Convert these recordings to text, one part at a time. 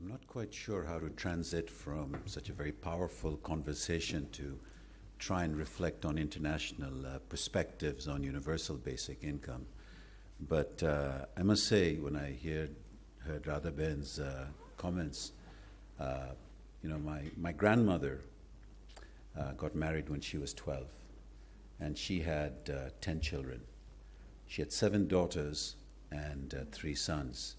I'm not quite sure how to transit from such a very powerful conversation to try and reflect on international perspectives on universal basic income. But I must say, when I heard Radha Ben's comments, my grandmother got married when she was 12, and she had 10 children. She had 7 daughters and 3 sons.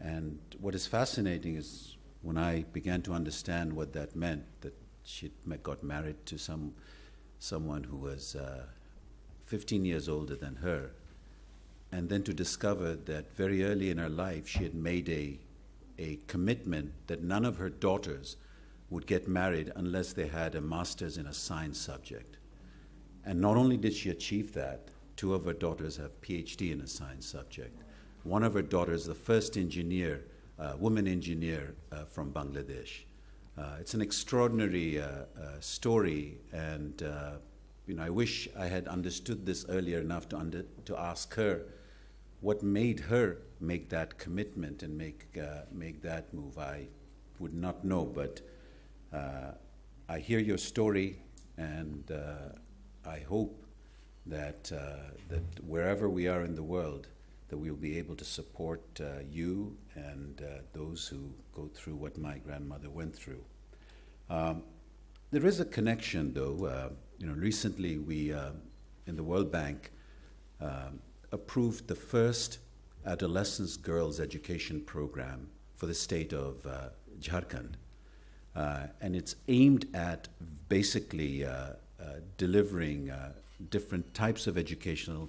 And what is fascinating is when I began to understand what that meant, that she got married to someone who was 15 years older than her, and then to discover that very early in her life she had made a commitment that none of her daughters would get married unless they had a master's in a science subject. And not only did she achieve that, 2 of her daughters have PhD in a science subject. One of her daughters, the first engineer, woman engineer from Bangladesh. It's an extraordinary story, and I wish I had understood this earlier enough to ask her what made her make that commitment and make that move. I would not know, but I hear your story, and I hope that wherever we are in the world, that we'll be able to support you and those who go through what my grandmother went through. There is a connection, though. Recently we, in the World Bank, approved the first adolescent girls education program for the state of Jharkhand. And it's aimed at basically delivering different types of educational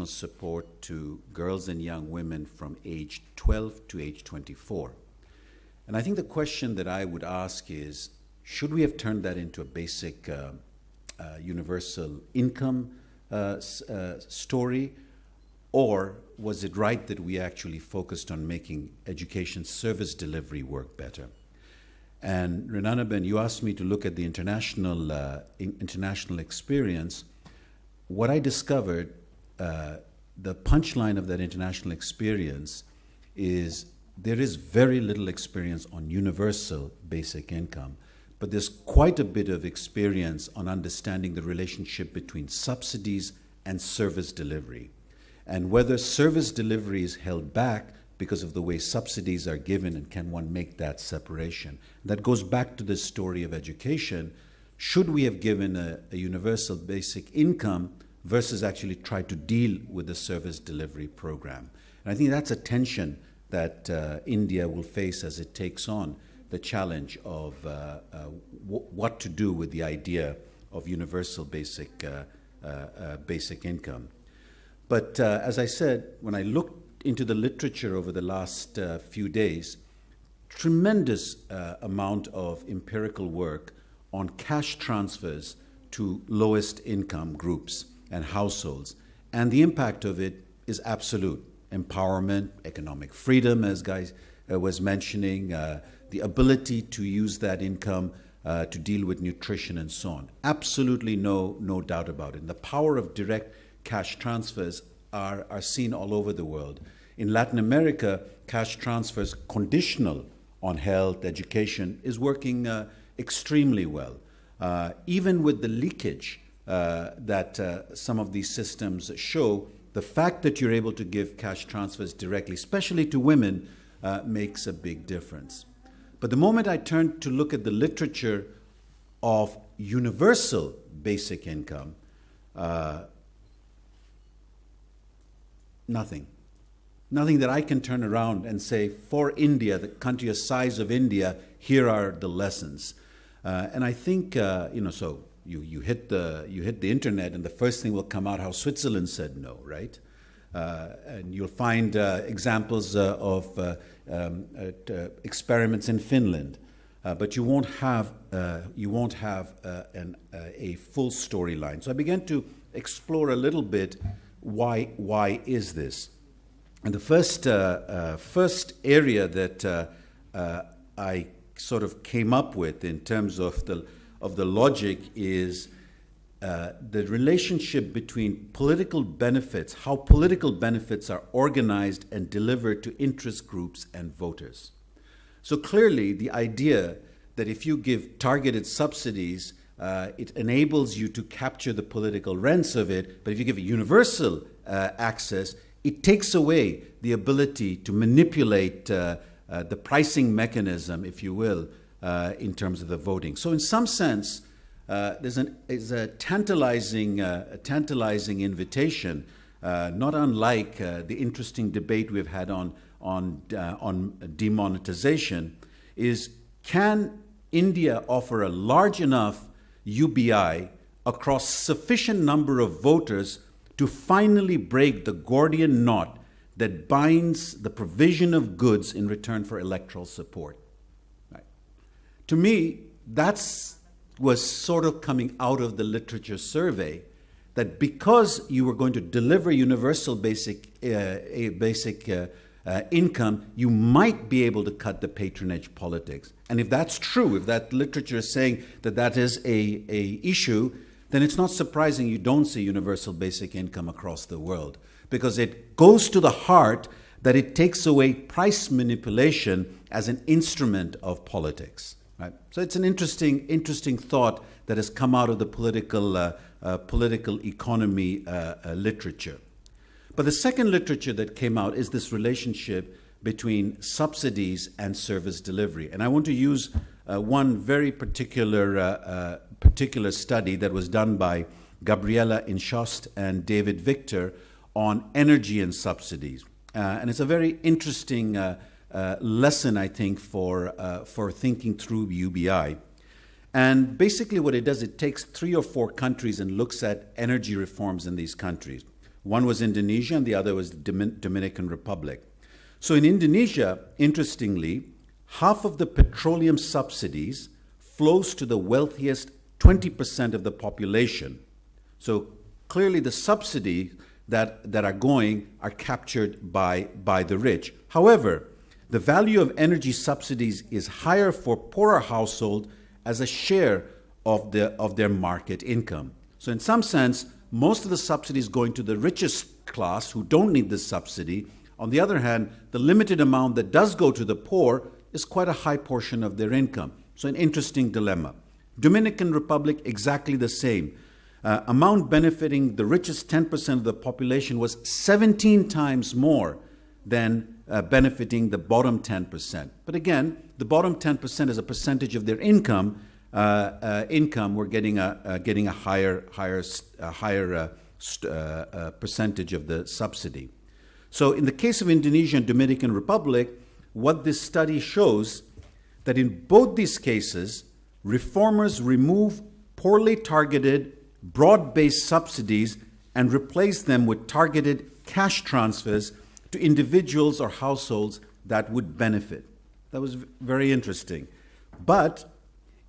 support to girls and young women from age 12 to age 24. And I think the question that I would ask is, should we have turned that into a basic universal income story, or was it right that we actually focused on making education service delivery work better? And Renana Ben, you asked me to look at the international experience. What I discovered, the punchline of that international experience is there is very little experience on universal basic income, but there's quite a bit of experience on understanding the relationship between subsidies and service delivery, and whether service delivery is held back because of the way subsidies are given, and can one make that separation? That goes back to this story of education. Should we have given a universal basic income versus actually try to deal with the service delivery program? And I think that's a tension that India will face as it takes on the challenge of what to do with the idea of universal basic income. But as I said, when I looked into the literature over the last few days, tremendous amount of empirical work on cash transfers to lowest income groups and households. And the impact of it is absolute. Empowerment, economic freedom, as Guy was mentioning, the ability to use that income to deal with nutrition and so on. Absolutely no doubt about it. And the power of direct cash transfers are seen all over the world. In Latin America, cash transfers conditional on health, education, is working extremely well. Even with the leakage that some of these systems show, the fact that you're able to give cash transfers directly, especially to women, makes a big difference. But the moment I turned to look at the literature of universal basic income, nothing that I can turn around and say, for India, the country the size of India, here are the lessons. And I think, so you hit the internet, and the first thing will come out how Switzerland said no, right? And you'll find examples of experiments in Finland, but you won't have a full storyline. So I began to explore a little bit why is this. And the first area that I sort of came up with in terms of the logic is the relationship between political benefits, how political benefits are organized and delivered to interest groups and voters. So clearly the idea that if you give targeted subsidies, it enables you to capture the political rents of it, but if you give a universal access, it takes away the ability to manipulate the pricing mechanism, if you will, in terms of the voting. So in some sense, there's a tantalizing invitation, not unlike the interesting debate we've had on demonetization, is can India offer a large enough UBI across sufficient number of voters to finally break the Gordian knot that binds the provision of goods in return for electoral support. Right. To me, was sort of coming out of the literature survey, that because you were going to deliver universal basic income, you might be able to cut the patronage politics. And if that's true, if that literature is saying that that is a issue, then it's not surprising you don't see universal basic income across the world, because it goes to the heart that it takes away price manipulation as an instrument of politics. Right? So it's an interesting thought that has come out of the political economy literature. But the second literature that came out is this relationship between subsidies and service delivery. And I want to use one very particular study that was done by Gabriela Inchost and David Victor on energy and subsidies. And it's a very interesting lesson, I think, for thinking through UBI. And basically what it does, it takes 3 or 4 countries and looks at energy reforms in these countries. One was Indonesia and the other was the Dominican Republic. So in Indonesia, interestingly, half of the petroleum subsidies flows to the wealthiest 20% of the population. So clearly the subsidies that are captured by the rich. However, the value of energy subsidies is higher for poorer households as a share of their market income. So in some sense, most of the subsidies going to the richest class who don't need the subsidy. On the other hand, the limited amount that does go to the poor is quite a high portion of their income. So an interesting dilemma. Dominican Republic, exactly the same. Amount benefiting the richest 10% of the population was 17 times more than benefiting the bottom 10%. But again, the bottom 10% is a percentage of their income. We're getting a higher percentage of the subsidy. So in the case of Indonesia and Dominican Republic, what this study shows that in both these cases, reformers remove poorly targeted, broad-based subsidies and replace them with targeted cash transfers to individuals or households that would benefit. That was very interesting. But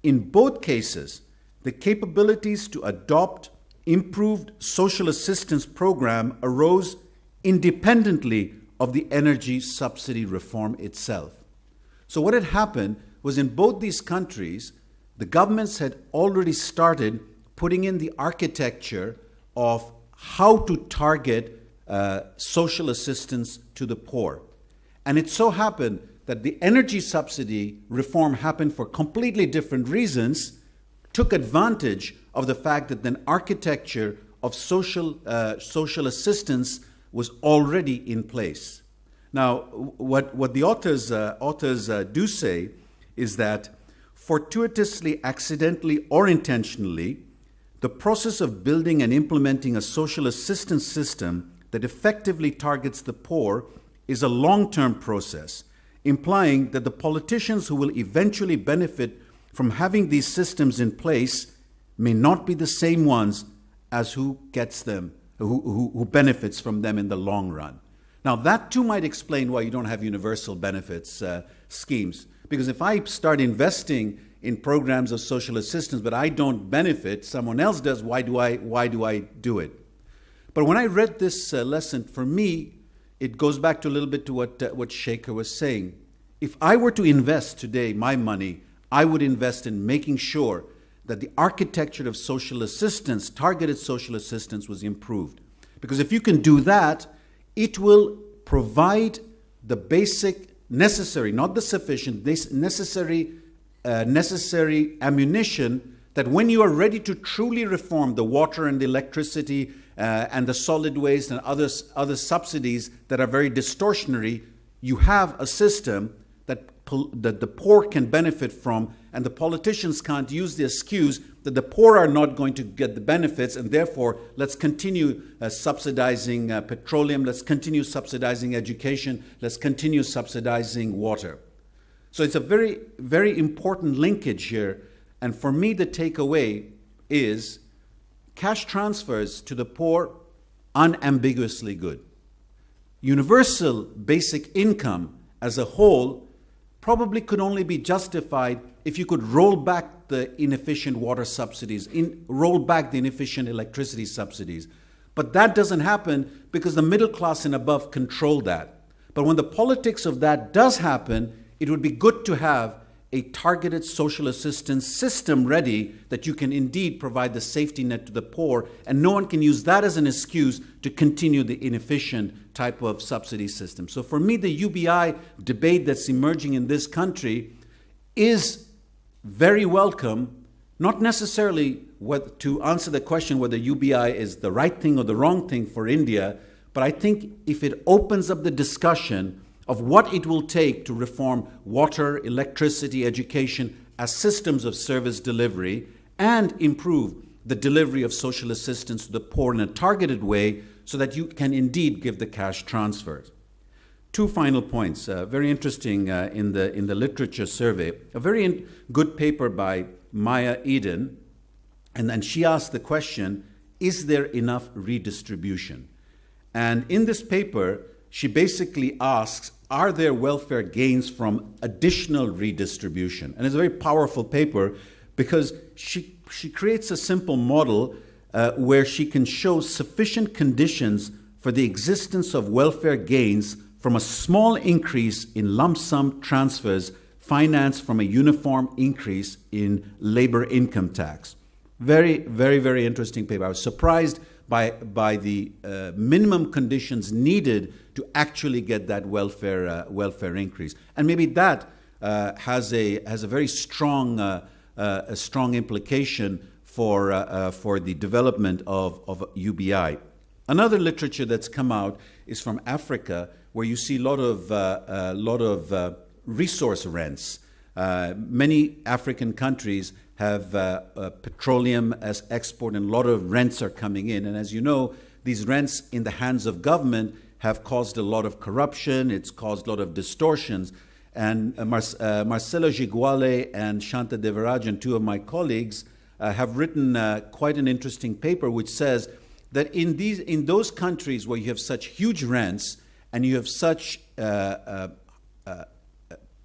in both cases, the capabilities to adopt improved social assistance program arose independently of the energy subsidy reform itself. So what had happened was in both these countries, the governments had already started putting in the architecture of how to target social assistance to the poor. And it so happened that the energy subsidy reform happened for completely different reasons, took advantage of the fact that an architecture of social assistance was already in place. Now, what the authors do say is that fortuitously, accidentally, or intentionally, the process of building and implementing a social assistance system that effectively targets the poor is a long-term process, implying that the politicians who will eventually benefit from having these systems in place may not be the same ones as who gets them, who benefits from them in the long run. Now, that too might explain why you don't have universal benefits schemes. Because if I start investing in programs of social assistance, but I don't benefit, someone else does, why do I do it? But when I read this lesson, for me, it goes back to a little bit to what Shaker was saying. If I were to invest today my money, I would invest in making sure that the architecture of social assistance, targeted social assistance, was improved. Because if you can do that, it will provide the basic necessary, not the sufficient, necessary ammunition that when you are ready to truly reform the water and the electricity and the solid waste and other subsidies that are very distortionary, you have a system that the poor can benefit from, and the politicians can't use the excuse that the poor are not going to get the benefits, and therefore let's continue subsidizing petroleum, let's continue subsidizing education, let's continue subsidizing water. So it's a very, very important linkage here. And for me, the takeaway is cash transfers to the poor, unambiguously good. Universal basic income as a whole probably could only be justified if you could roll back the inefficient water subsidies, roll back the inefficient electricity subsidies. But that doesn't happen because the middle class and above control that. But when the politics of that does happen, it would be good to have a targeted social assistance system ready that you can indeed provide the safety net to the poor, and no one can use that as an excuse to continue the inefficient type of subsidy system. So for me, the UBI debate that's emerging in this country is very welcome, not necessarily to answer the question whether UBI is the right thing or the wrong thing for India, but I think if it opens up the discussion of what it will take to reform water, electricity, education as systems of service delivery and improve the delivery of social assistance to the poor in a targeted way so that you can indeed give the cash transfers. Two final points, very interesting in the literature survey. A very good paper by Maya Eden, and then she asked the question, is there enough redistribution? And in this paper, she basically asks, are there welfare gains from additional redistribution? And it's a very powerful paper because she creates a simple model where she can show sufficient conditions for the existence of welfare gains from a small increase in lump sum transfers financed from a uniform increase in labor income tax. Very, very, very interesting paper. I was surprised by the minimum conditions needed to actually get that welfare increase, and maybe that has a very strong implication for the development of UBI. Another literature that's come out is from Africa, where you see a lot of resource rents. Many African countries have petroleum as export, and a lot of rents are coming in. And as you know, these rents in the hands of government have caused a lot of corruption. It's caused a lot of distortions. And Marcelo Giguale and Shanta Devarajan, two of my colleagues, have written quite an interesting paper which says that in those countries where you have such huge rents and you have such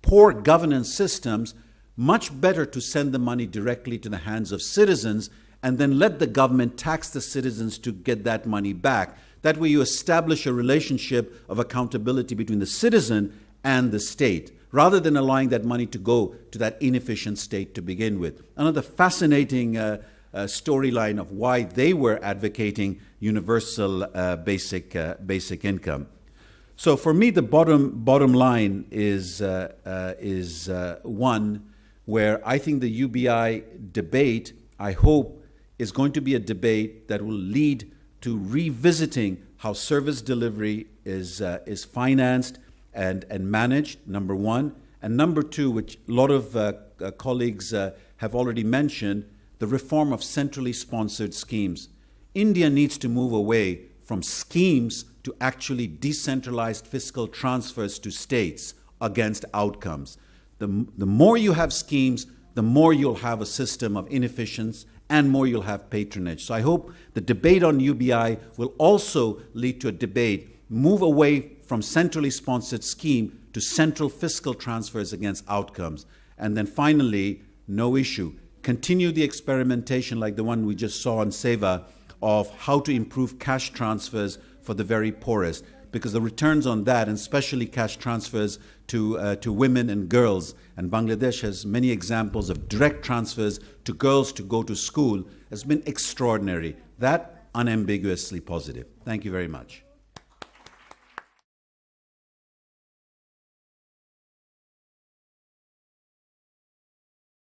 poor governance systems, much better to send the money directly to the hands of citizens and then let the government tax the citizens to get that money back. That way you establish a relationship of accountability between the citizen and the state, rather than allowing that money to go to that inefficient state to begin with. Another fascinating storyline of why they were advocating universal basic income. So for me, the bottom line is one where I think the UBI debate, I hope, is going to be a debate that will lead to revisiting how service delivery is financed and managed, number one. And number two, which a lot of colleagues have already mentioned, the reform of centrally sponsored schemes. India needs to move away from schemes to actually decentralized fiscal transfers to states against outcomes. The more you have schemes, the more you'll have a system of inefficiency and more you'll have patronage. So I hope the debate on UBI will also lead to a debate, move away from centrally sponsored scheme to central fiscal transfers against outcomes. And then finally, no issue. Continue the experimentation like the one we just saw on Seva of how to improve cash transfers for the very poorest, because the returns on that, and especially cash transfers to women and girls, and Bangladesh has many examples of direct transfers to girls to go to school, has been extraordinary. That unambiguously positive. Thank you very much.